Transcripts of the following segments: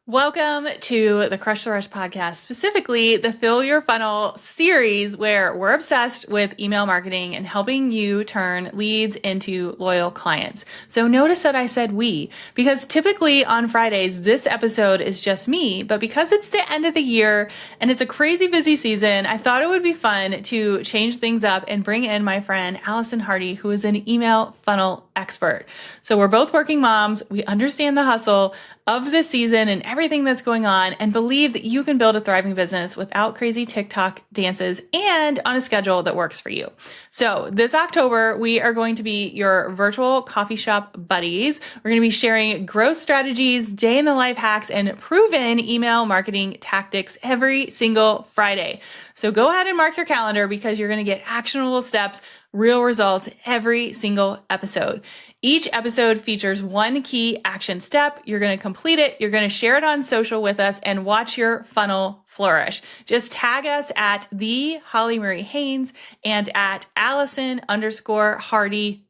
Welcome to the Crush the Rush podcast, specifically the Fill Your Funnel series, where we're obsessed with email marketing and helping you turn leads into loyal clients. So notice that I said we, because typically on Fridays, this episode is just me, but because it's the end of the year and it's a crazy busy season, I thought it would be fun to change things up and bring in my friend, Allison Hardy, who is an email funnel expert. So we're both working moms. We understand the hustle of the season and everything that's going on, and believe that you can build a thriving business without crazy TikTok dances and on a schedule that works for you. So this October, we are going to be your virtual coffee shop buddies. We're going to be sharing growth strategies, day in the life hacks, and proven email marketing tactics every single Friday. So go ahead and mark your calendar, because you're going to get actionable steps, real results every single episode. Each episode features one key action step. You're going to complete it. You're going to share it on social with us and watch your funnel flourish. Just tag us at the Holly Marie Haynes and at Allison_Hardy_.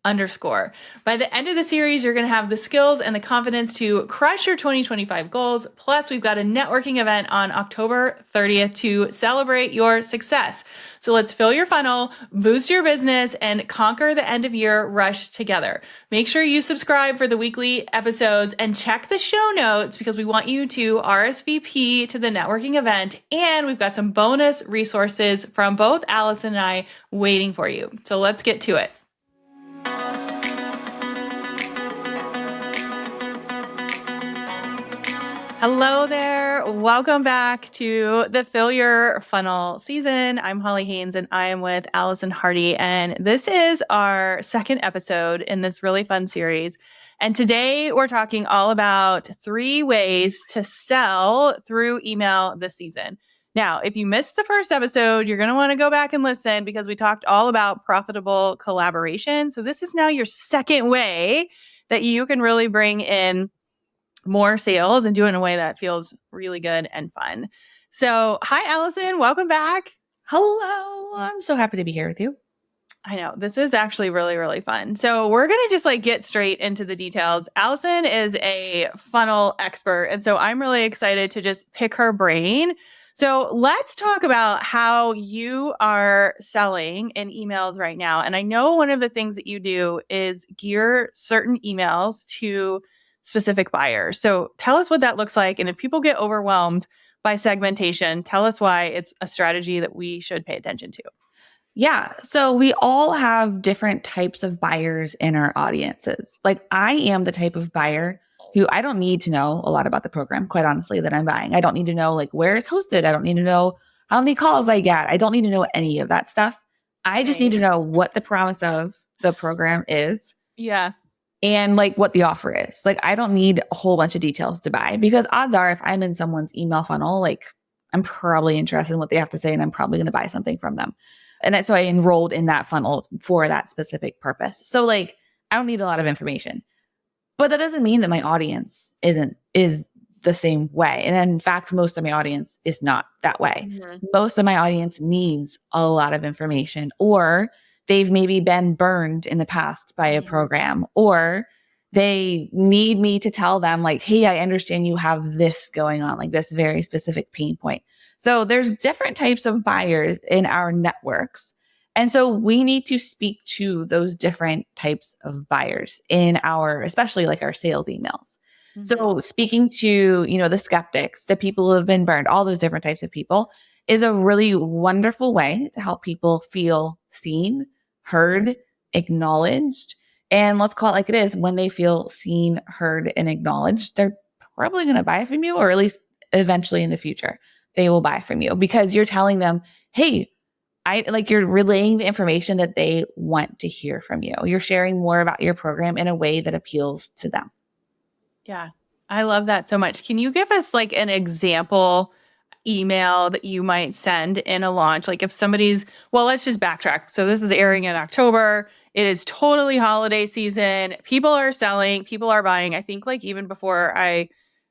By the end of the series, you're going to have the skills and the confidence to crush your 2025 goals. Plus, we've got a networking event on October 30th to celebrate your success. So let's fill your funnel, boost your business, and conquer the end of year rush together. Make sure you subscribe for the weekly episodes and check the show notes, because we want you to RSVP to the networking event. And we've got some bonus resources from both Allison and I waiting for you. So let's get to it. Hello there. Welcome back to the Fill Your Funnel season. I'm Holly Haynes and I am with Allison Hardy. And this is our second episode in this really fun series. And today we're talking all about 3 ways to sell through email this season. Now, if you missed the first episode, you're going to want to go back and listen, because we talked all about profitable collaboration. So this is now your second way that you can really bring in more sales and do it in a way that feels really good and fun. So, hi, Allison. Welcome back. Hello. I'm so happy to be here with you. I know this is actually really, really fun. So we're going to just get straight into the details. Allison is a funnel expert. And so I'm really excited to just pick her brain. So let's talk about how you are selling in emails right now. And I know one of the things that you do is gear certain emails to specific buyers. So tell us what that looks like. And if people get overwhelmed by segmentation, tell us why it's a strategy that we should pay attention to. Yeah. So we all have different types of buyers in our audiences. Like, I am the type of buyer who I don't need to know a lot about the program, quite honestly, that I'm buying. I don't need to know where it's hosted. I don't need to know how many calls I get. I don't need to know any of that stuff. I just need to know what the promise of the program is. Yeah. And what the offer is. I don't need a whole bunch of details to buy, because odds are, if I'm in someone's email funnel, I'm probably interested in what they have to say, and I'm probably going to buy something from them. And so I enrolled in that funnel for that specific purpose. So I don't need a lot of information, but that doesn't mean that my audience is the same way. And in fact, most of my audience is not that way. Mm-hmm. Most of my audience needs a lot of information, or they've maybe been burned in the past by a program, or they need me to tell them hey, I understand you have this going on, this very specific pain point. So there's different types of buyers in our networks. And so we need to speak to those different types of buyers in our, especially our sales emails. Mm-hmm. So speaking to, the skeptics, the people who have been burned, all those different types of people is a really wonderful way to help people feel seen, heard, acknowledged. And let's call it like it is. When they feel seen, heard, and acknowledged, they're probably going to buy from you, or at least eventually in the future, they will buy from you, because you're telling them, hey, you're relaying the information that they want to hear from you. You're sharing more about your program in a way that appeals to them. Yeah, I love that so much. Can you give us an example email that you might send in a launch? If somebody's, let's just backtrack. So this is airing in October. It is totally holiday season. People are selling, people are buying. I think even before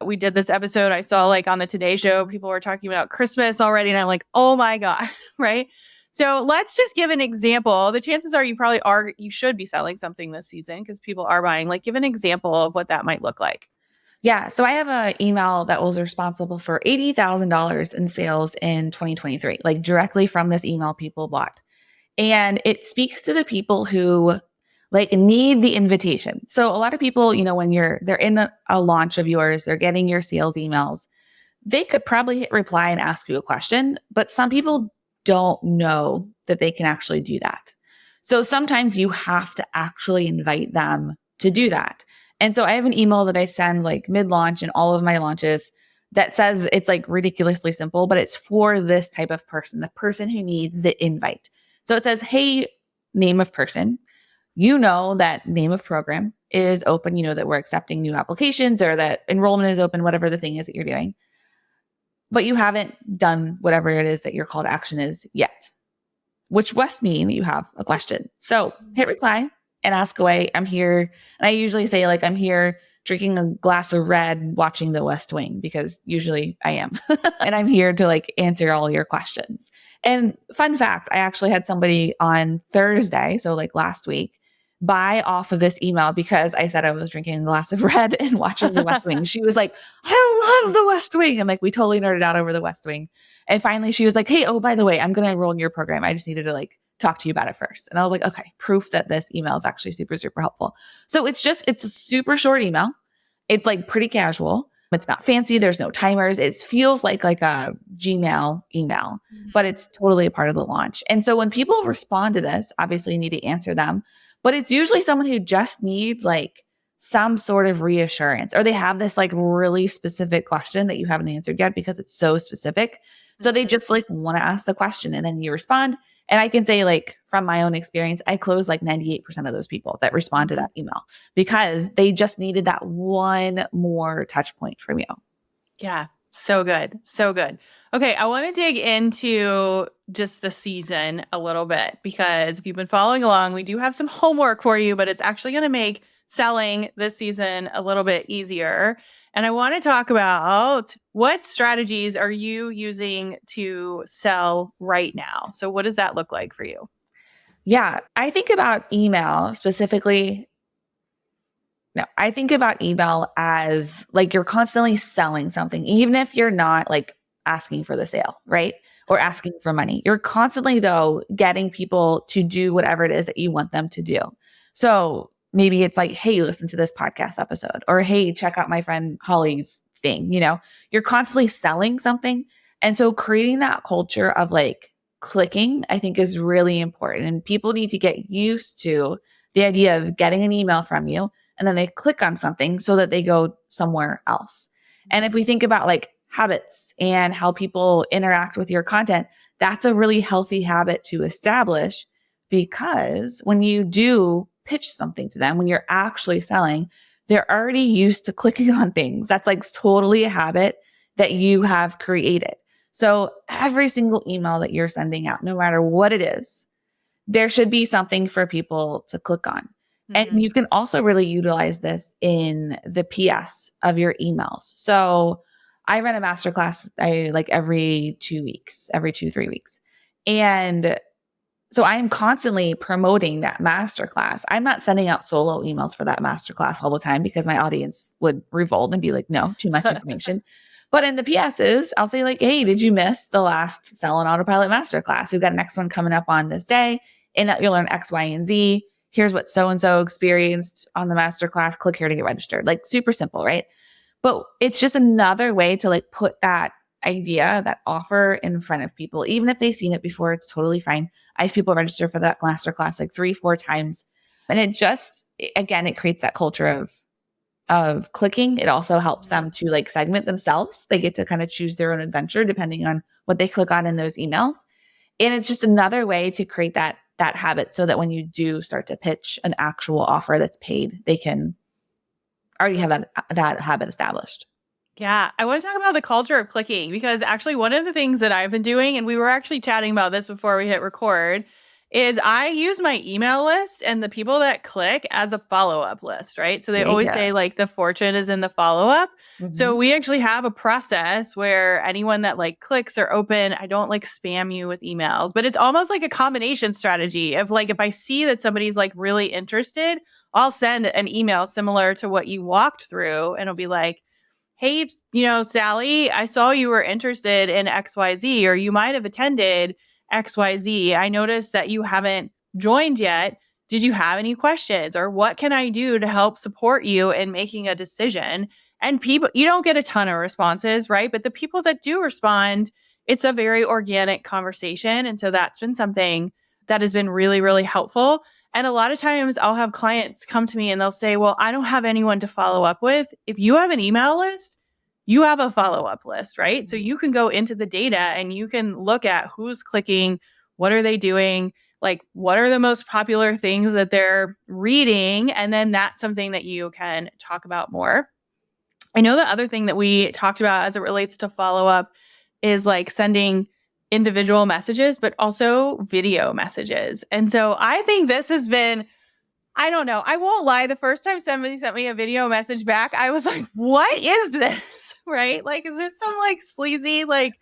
we did this episode, I saw on the Today Show, people were talking about Christmas already. And I'm oh my God, right? So let's just give an example. The chances are you should be selling something this season because people are buying. Give an example of what that might look like. Yeah. So I have an email that was responsible for $80,000 in sales in 2023, like directly from this email people bought. And it speaks to the people who like need the invitation. So a lot of people, when they're in a launch of yours, they're getting your sales emails, they could probably hit reply and ask you a question, but some people don't know that they can actually do that. So sometimes you have to actually invite them to do that. And so I have an email that I send like mid-launch and all of my launches that says it's like ridiculously simple, but it's for this type of person, the person who needs the invite. So it says, hey, name of person, that name of program is open, that we're accepting new applications or that enrollment is open, whatever the thing is that you're doing. But you haven't done whatever it is that your call to action is yet, which must mean that you have a question. So hit reply and ask away. I'm here. And I usually say like, I'm here drinking a glass of red, watching the West Wing, because usually I am. And I'm here to like answer all your questions. And fun fact, I actually had somebody on Thursday, so like last week, buy off of this email because I said I was drinking a glass of red and watching the West Wing. She was like, I love the West Wing. And like, we totally nerded out over the West Wing. And finally she was like, hey, oh, by the way, I'm going to enroll in your program. I just needed to like talk to you about it first. And I was like, okay, proof that this email is actually super, super helpful. So it's a super short email. It's like pretty casual. It's not fancy. There's no timers. It feels like a Gmail email, but it's totally a part of the launch. And so when people respond to this, obviously you need to answer them, but it's usually someone who just needs like some sort of reassurance, or they have this like really specific question that you haven't answered yet because it's so specific. So they just like want to ask the question and then you respond. And I can say like from my own experience, I close like 98% of those people that respond to that email because they just needed that one more touch point from you. Yeah. So good. So good. Okay. I want to dig into just the season a little bit because if you've been following along, we do have some homework for you, but it's actually going to make selling this season a little bit easier. And I want to talk about what strategies are you using to sell right now? So what does that look like for you? Yeah, I think about email specifically. No, I think about email as like you're constantly selling something, even if you're not like asking for the sale, right? Or asking for money. You're constantly, though, getting people to do whatever it is that you want them to do. So maybe it's like, hey, listen to this podcast episode, or hey, check out my friend Holly's thing. You're constantly selling something. And so creating that culture of like clicking, I think is really important. And people need to get used to the idea of getting an email from you and then they click on something so that they go somewhere else. And if we think about like habits and how people interact with your content, that's a really healthy habit to establish, because when you do pitch something to them, when you're actually selling, they're already used to clicking on things. That's like totally a habit that you have created. So every single email that you're sending out, no matter what it is, there should be something for people to click on. And you can also really utilize this in the PS of your emails. So I run a masterclass every 2 weeks, every 3 weeks. And so I am constantly promoting that masterclass. I'm not sending out solo emails for that masterclass all the time because my audience would revolt and be like, no, too much information. But in the PSs, I'll say like, hey, did you miss the last Sell on Autopilot masterclass? We've got a next one coming up on this day. In that you'll learn X, Y, and Z. Here's what so-and-so experienced on the masterclass. Click here to get registered. Like super simple, right? But it's just another way to like put that idea, that offer in front of people. Even if they've seen it before, it's totally fine. I have people register for that masterclass like 3-4 times. And it just, again, it creates that culture of clicking. It also helps them to like segment themselves. They get to kind of choose their own adventure depending on what they click on in those emails. And it's just another way to create that habit so that when you do start to pitch an actual offer that's paid, they can already have that habit established. Yeah, I want to talk about the culture of clicking because actually one of the things that I've been doing, and we were actually chatting about this before we hit record, is I use my email list and the people that click as a follow-up list, right? So they always say like the fortune is in the follow-up. Mm-hmm. So we actually have a process where anyone that like clicks or open, I don't like spam you with emails, but it's almost like a combination strategy of like, if I see that somebody's like really interested, I'll send an email similar to what you walked through and it'll be like, hey, Sally, I saw you were interested in XYZ, or you might have attended XYZ. I noticed that you haven't joined yet. Did you have any questions, or what can I do to help support you in making a decision? And people, you don't get a ton of responses, right? But the people that do respond, it's a very organic conversation. And so that's been something that has been really, really helpful. And a lot of times I'll have clients come to me and they'll say, well, I don't have anyone to follow up with. If you have an email list, you have a follow up list, right? So you can go into the data and you can look at who's clicking, what are they doing, like what are the most popular things that they're reading. And then that's something that you can talk about more. I know the other thing that we talked about as it relates to follow up is like sending individual messages, but also video messages. And so I think this has been, I don't know, I won't lie. The first time somebody sent me a video message back, I was like, what is this? Right? Like, is this some like sleazy, like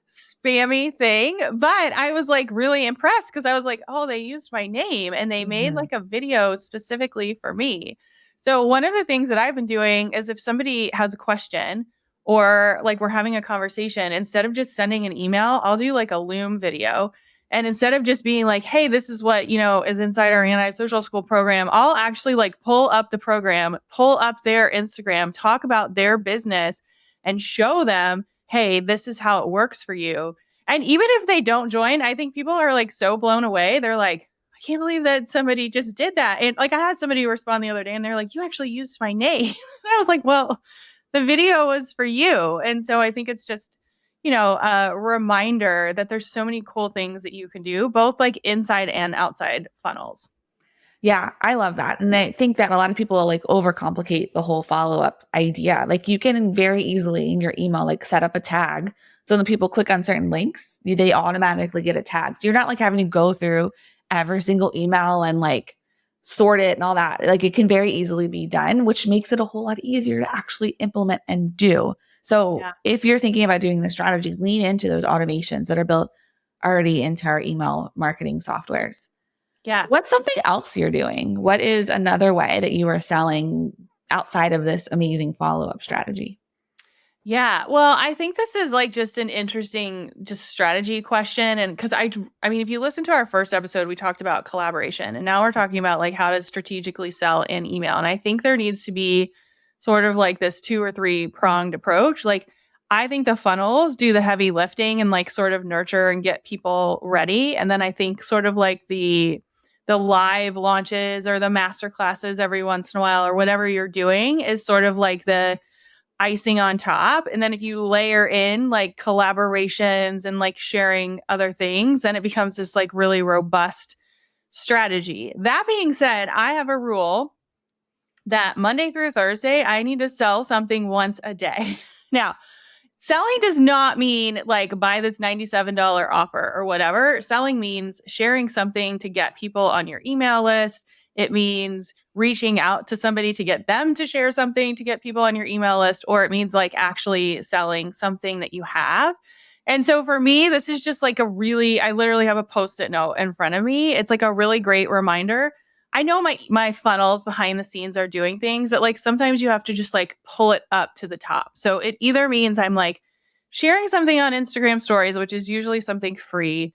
spammy thing? But I was like really impressed because I was like, oh, they used my name and they made like a video specifically for me. So one of the things that I've been doing is if somebody has a question or like we're having a conversation, instead of just sending an email, I'll do like a Loom video. And instead of just being like, hey, this is what, is inside our anti-social school program, I'll actually like pull up the program, pull up their Instagram, talk about their business and show them, hey, this is how it works for you. And even if they don't join, I think people are like so blown away. They're like, I can't believe that somebody just did that. And like I had somebody respond the other day and they're like, you actually used my name. And I was like, well, the video was for you. And so I think it's just, a reminder that there's so many cool things that you can do, both like inside and outside funnels. Yeah, I love that. And I think that a lot of people like overcomplicate the whole follow-up idea. Like you can very easily in your email, like set up a tag. So when people click on certain links, they automatically get a tag. So you're not like having to go through every single email and like sort it and all that. Like it can very easily be done, which makes it a whole lot easier to actually implement and do. So if you're thinking about doing this strategy, lean into those automations that are built already into our email marketing softwares. Yeah. So what's something else you're doing? What is another way that you are selling outside of this amazing follow-up strategy? Yeah. Well, I think this is like just an interesting strategy question. And because I mean, if you listen to our first episode, we talked about collaboration and now we're talking about like how to strategically sell in email. And I think there needs to be sort of like this 2 or 3 pronged approach. Like I think the funnels do the heavy lifting and like sort of nurture and get people ready. And then I think sort of like the live launches or the master classes every once in a while or whatever you're doing is sort of like the icing on top. And then if you layer in like collaborations and like sharing other things, then it becomes this like really robust strategy. That being said, I have a rule that Monday through Thursday, I need to sell something once a day. Now, selling does not mean like buy this $97 offer or whatever. Selling means sharing something to get people on your email list. It means reaching out to somebody to get them to share something to get people on your email list, or it means like actually selling something that you have. And so for me, this is just like I literally have a Post-it note in front of me. It's like a really great reminder. I know my funnels behind the scenes are doing things, but like sometimes you have to just like pull it up to the top. So it either means I'm like sharing something on Instagram stories, which is usually something free,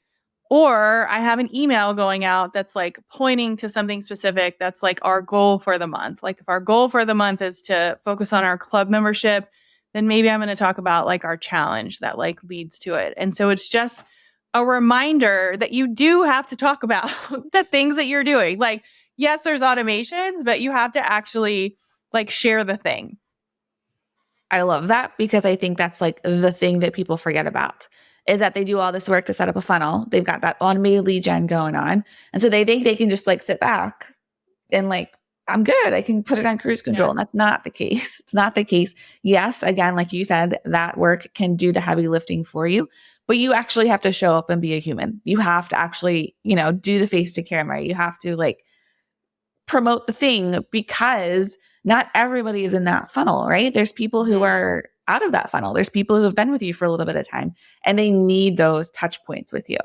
or I have an email going out that's like pointing to something specific that's like our goal for the month. Like if our goal for the month is to focus on our club membership, then maybe I'm going to talk about like our challenge that like leads to it. And so it's just a reminder that you do have to talk about the things that you're doing. Like, yes, there's automations, but you have to actually like share the thing. I love that because I think that's like the thing that people forget about is that they do all this work to set up a funnel. They've got that automated lead gen going on. And so they think they can just like sit back and like, I'm good. I can put it on cruise control. And that's not the case. It's not the case. Yes, again, like you said, that work can do the heavy lifting for you, but you actually have to show up and be a human. You have to actually, do the face to camera. You have to like promote the thing because not everybody is in that funnel, right? There's people who are out of that funnel. There's people who have been with you for a little bit of time and they need those touch points with you.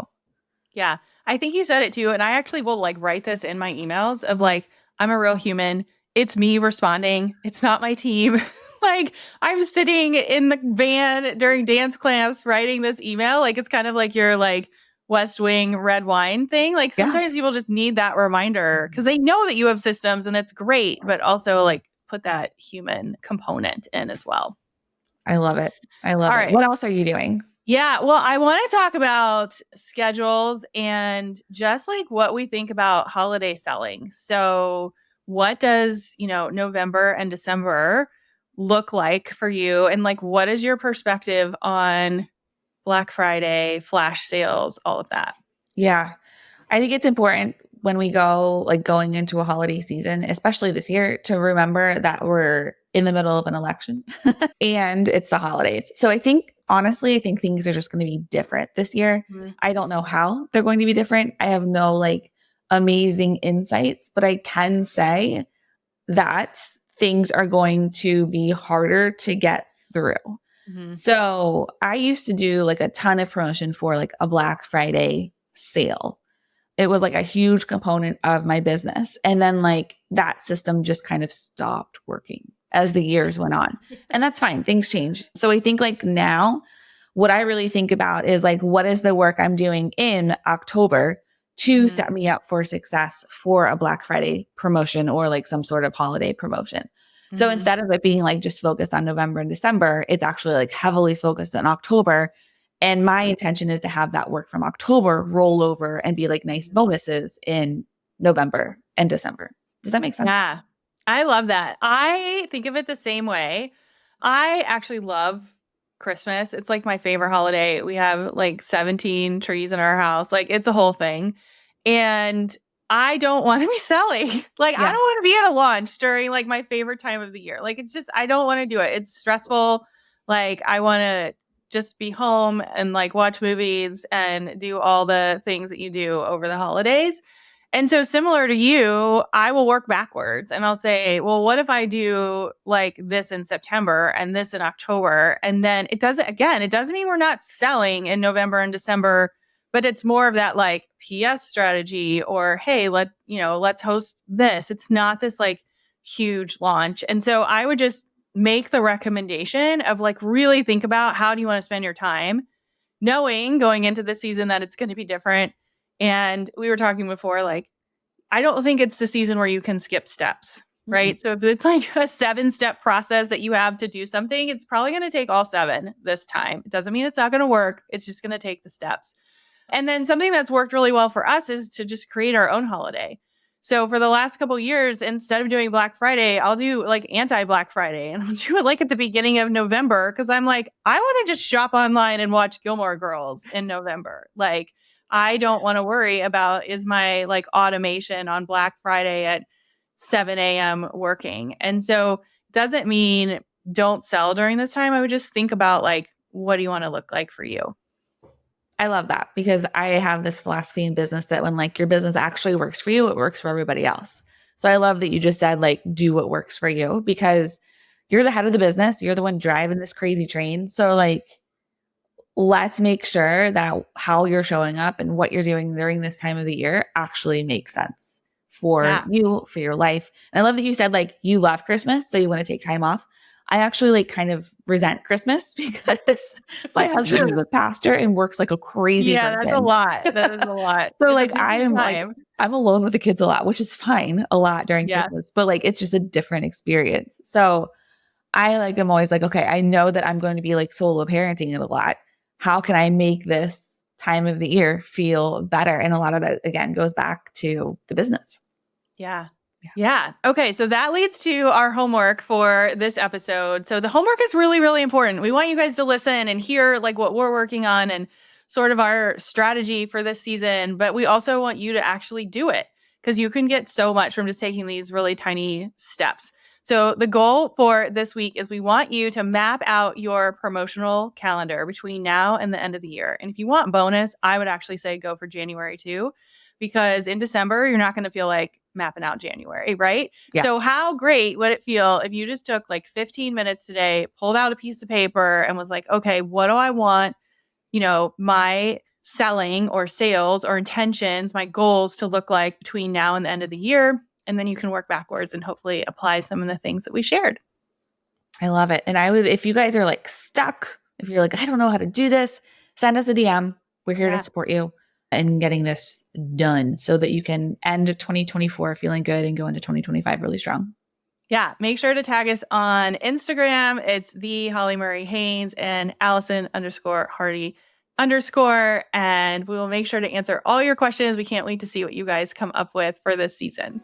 Yeah. I think you said it too. And I actually will like write this in my emails of like, I'm a real human. It's me responding. It's not my team. Like I'm sitting in the van during dance class writing this email. Like it's kind of like your like West Wing red wine thing. Like Yeah, sometimes people just need that reminder because they know that you have systems and it's great, but also like put that human component in as well. I love it. I love All it. right. What else are you doing? Yeah, well, I want to talk about schedules and just like what we think about holiday selling. So, what does, November and December look like for you? And like, what is your perspective on Black Friday, flash sales, all of that? Yeah. I think it's important when we go like going into a holiday season, especially this year, to remember that we're in the middle of an election and it's the holidays. So I think honestly, I think things are just going to be different this year. Mhm. I don't know how they're going to be different. I have no like amazing insights, but I can say that things are going to be harder to get through. Mhm. So I used to do like a ton of promotion for like a Black Friday sale. It was like a huge component of my business. And then like that system just kind of stopped working as the years went on. And that's fine. Things change. So I think like now what I really think about is like, what is the work I'm doing in October to Mhm. set me up for success for a Black Friday promotion or like some sort of holiday promotion. So Mhm. instead of it being like just focused on November and December, it's actually like heavily focused on October. And my intention is to have that work from October roll over and be like nice bonuses in November and December. Does that make sense? Yeah, I love that. I think of it the same way. I actually love Christmas. It's like my favorite holiday. We have like 17 trees in our house. Like it's a whole thing. And I don't want to be selling. Like I Yeah. don't want to be at a launch during like my favorite time of the year. Like it's just I don't want to do it. It's stressful. Like I want to just be home and like watch movies and do all the things that you do over the holidays. And so similar to you, I will work backwards and I'll say, well, what if I do like this in September and this in October? And then it doesn't mean we're not selling in November and December, but it's more of that like PS strategy or, hey, let's host this. It's not this like huge launch. And so I would just make the recommendation of like really think about how do you want to spend your time, knowing going into the season that it's going to be different. And we were talking before, like, I don't think it's the season where you can skip steps, Mm-mm. right? So if it's like a 7-step process that you have to do something, it's probably going to take all 7 this time. It doesn't mean it's not going to work. It's just going to take the steps. And then something that's worked really well for us is to just create our own holiday. So for the last couple of years, instead of doing Black Friday, I'll do like anti Black Friday and I'll do it like at the beginning of November because I'm like, I want to just shop online and watch Gilmore Girls in November. Like, I don't want to worry about is my like automation on Black Friday at 7 a.m. working. And so doesn't mean don't sell during this time. I would just think about like, what do you want to look like for you? I love that because I have this philosophy in business that when like your business actually works for you, it works for everybody else. So I love that you just said like do what works for you because you're the head of the business. You're the one driving this crazy train. So like let's make sure that how you're showing up and what you're doing during this time of the year actually makes sense for Yeah. you, for your life. And I love that you said like you love Christmas, so you want to take time off. I actually like kind of resent Christmas because my husband is a pastor and works like a crazy Yeah, that's a person. lot. That is a lot. So It's a like I busy am like time. I'm alone with the kids a lot, which is fine a lot during Yeah. Christmas, but like it's just a different experience. So I like am always like, okay, I know that I'm going to be like solo parenting it a lot. How can I make this time of the year feel better? And a lot of that again goes back to the business. Yeah. Yeah. Yeah. Okay. So that leads to our homework for this episode. So the homework is really, really important. We want you guys to listen and hear like what we're working on and sort of our strategy for this season. But we also want you to actually do it because you can get so much from just taking these really tiny steps. So the goal for this week is we want you to map out your promotional calendar between now and the end of the year. And if you want bonus, I would actually say go for January too, because in December, you're not going to feel like mapping out January, right? Yeah. So, how great would it feel if you just took like 15 minutes today, pulled out a piece of paper, and was like, okay, what do I want, my selling or sales or intentions, my goals to look like between now and the end of the year? And then you can work backwards and hopefully apply some of the things that we shared. I love it. And I would, if you guys are like stuck, if you're like, I don't know how to do this, send us a DM. We're here to support you in getting this done so that you can end 2024 feeling good and go into 2025 really strong. Yeah, make sure to tag us on Instagram. It's the Holly Murray Haynes and Allison_Hardy_. And we will make sure to answer all your questions. We can't wait to see what you guys come up with for this season.